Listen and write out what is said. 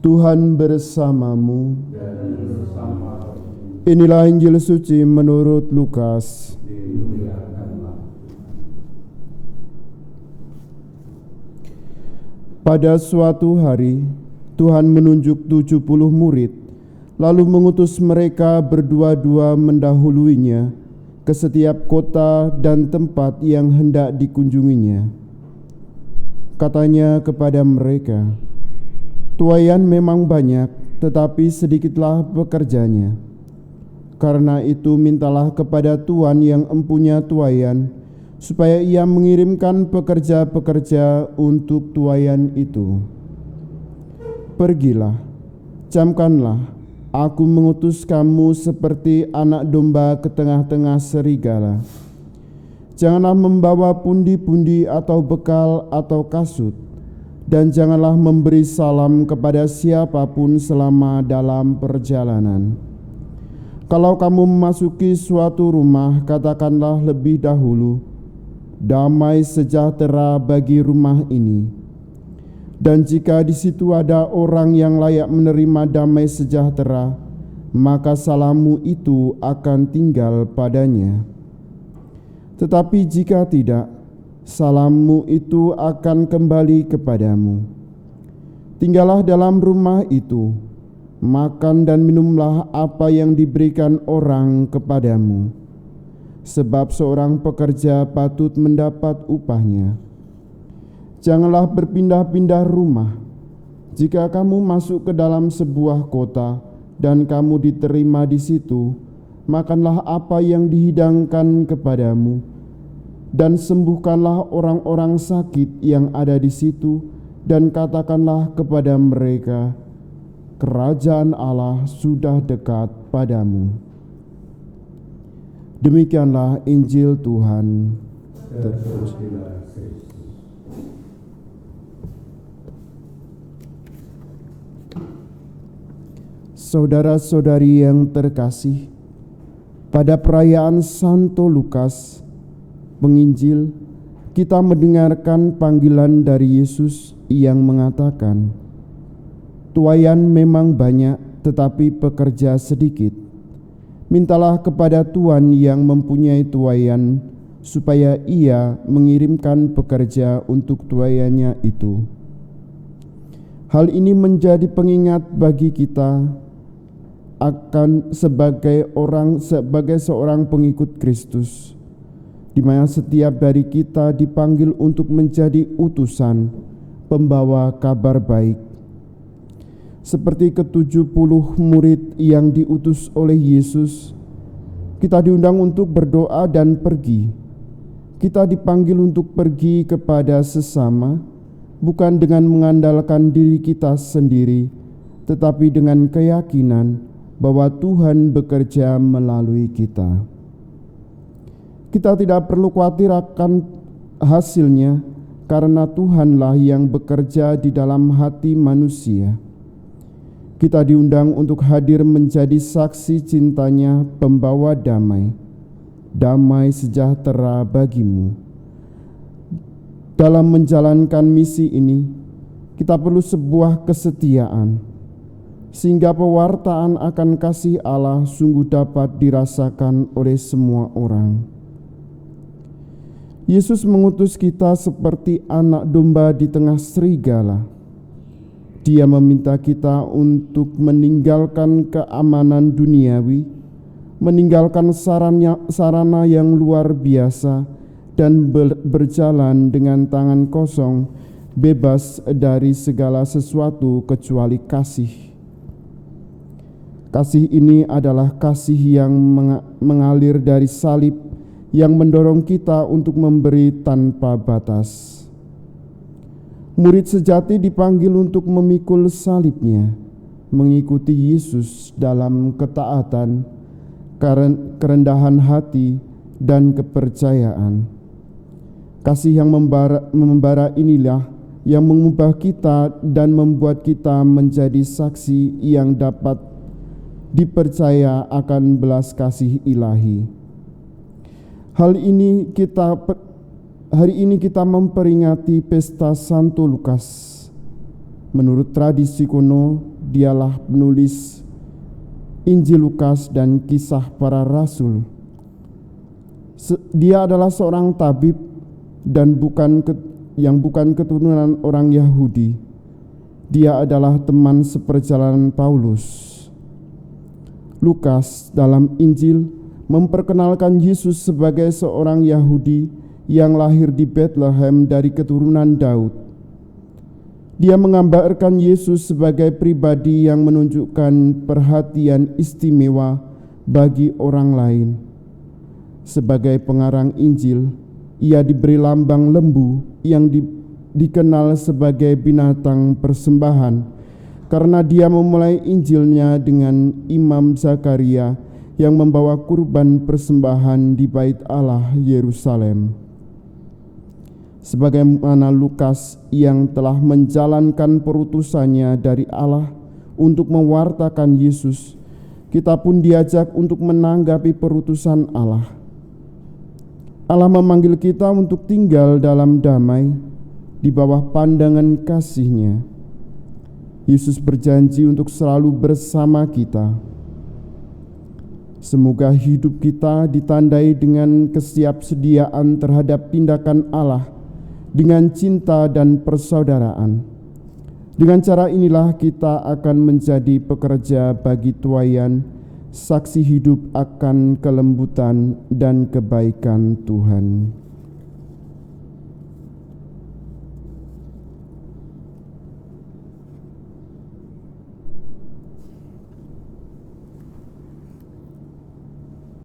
Tuhan bersamamu. Inilah Injil suci menurut Lukas. Pada suatu hari, Tuhan menunjuk 70 murid, lalu mengutus mereka berdua-dua mendahuluinya ke setiap kota dan tempat yang hendak dikunjunginya. Katanya kepada mereka, "Tuaian memang banyak, tetapi sedikitlah pekerjanya. Karena itu mintalah kepada Tuhan yang empunya tuaian, supaya ia mengirimkan pekerja-pekerja untuk tuaian itu. Pergilah, camkanlah, aku mengutus kamu seperti anak domba ke tengah-tengah serigala. Janganlah membawa pundi-pundi atau bekal atau kasut, dan janganlah memberi salam kepada siapapun selama dalam perjalanan. Kalau kamu memasuki suatu rumah, katakanlah lebih dahulu, 'Damai sejahtera bagi rumah ini.' Dan jika di situ ada orang yang layak menerima damai sejahtera, maka salammu itu akan tinggal padanya. Tetapi jika tidak, salammu itu akan kembali kepadamu. Tinggallah dalam rumah itu, makan dan minumlah apa yang diberikan orang kepadamu, sebab seorang pekerja patut mendapat upahnya. Janganlah berpindah-pindah rumah. Jika kamu masuk ke dalam sebuah kota dan kamu diterima di situ, makanlah apa yang dihidangkan kepadamu, dan sembuhkanlah orang-orang sakit yang ada di situ, dan katakanlah kepada mereka, 'Kerajaan Allah sudah dekat padamu.'" Demikianlah Injil Tuhan. Terpujilah Kristus. Saudara-saudari yang terkasih, pada perayaan Santo Lukas, penginjil, kita mendengarkan panggilan dari Yesus yang mengatakan, "Tuaian memang banyak, tetapi pekerja sedikit. Mintalah kepada Tuhan yang mempunyai tuaian, supaya ia mengirimkan pekerja untuk tuaiannya itu." Hal ini menjadi pengingat bagi kita akan sebagai seorang pengikut Kristus, di mana setiap dari kita dipanggil untuk menjadi utusan, pembawa kabar baik. Seperti ke-70 murid yang diutus oleh Yesus, kita diundang untuk berdoa dan pergi. Kita dipanggil untuk pergi kepada sesama, bukan dengan mengandalkan diri kita sendiri, tetapi dengan keyakinan bahwa Tuhan bekerja melalui kita. Kita tidak perlu khawatir akan hasilnya, karena Tuhanlah yang bekerja di dalam hati manusia. Kita diundang untuk hadir menjadi saksi cintanya, pembawa damai, damai sejahtera bagimu. Dalam menjalankan misi ini, kita perlu sebuah kesetiaan, sehingga pewartaan akan kasih Allah sungguh dapat dirasakan oleh semua orang. Yesus mengutus kita seperti anak domba di tengah serigala. Dia meminta kita untuk meninggalkan keamanan duniawi, meninggalkan sarana yang luar biasa, dan berjalan dengan tangan kosong, bebas dari segala sesuatu kecuali kasih. Kasih ini adalah kasih yang mengalir dari salib, yang mendorong kita untuk memberi tanpa batas. Murid sejati dipanggil untuk memikul salibnya, mengikuti Yesus dalam ketaatan, kerendahan hati, dan kepercayaan. Kasih yang membara inilah yang mengubah kita dan membuat kita menjadi saksi yang dapat dipercaya akan belas kasih ilahi. Hari ini kita memperingati pesta Santo Lukas. Menurut tradisi kuno, dialah penulis Injil Lukas dan Kisah Para Rasul. Dia adalah seorang tabib dan bukan keturunan orang Yahudi. Dia adalah teman seperjalanan Paulus. Lukas dalam Injil memperkenalkan Yesus sebagai seorang Yahudi yang lahir di Bethlehem dari keturunan Daud. Dia menggambarkan Yesus sebagai pribadi yang menunjukkan perhatian istimewa bagi orang lain. Sebagai pengarang Injil, ia diberi lambang lembu yang dikenal sebagai binatang persembahan, karena dia memulai Injilnya dengan Imam Zakaria yang membawa kurban persembahan di Bait Allah Yerusalem. Sebagaimana Lukas yang telah menjalankan perutusannya dari Allah untuk mewartakan Yesus, kita pun diajak untuk menanggapi perutusan Allah. Allah memanggil kita untuk tinggal dalam damai di bawah pandangan kasih-Nya. Yesus berjanji untuk selalu bersama kita. Semoga hidup kita ditandai dengan kesiapsediaan terhadap tindakan Allah dengan cinta dan persaudaraan. Dengan cara inilah kita akan menjadi pekerja bagi tuaian, saksi hidup akan kelembutan dan kebaikan Tuhan.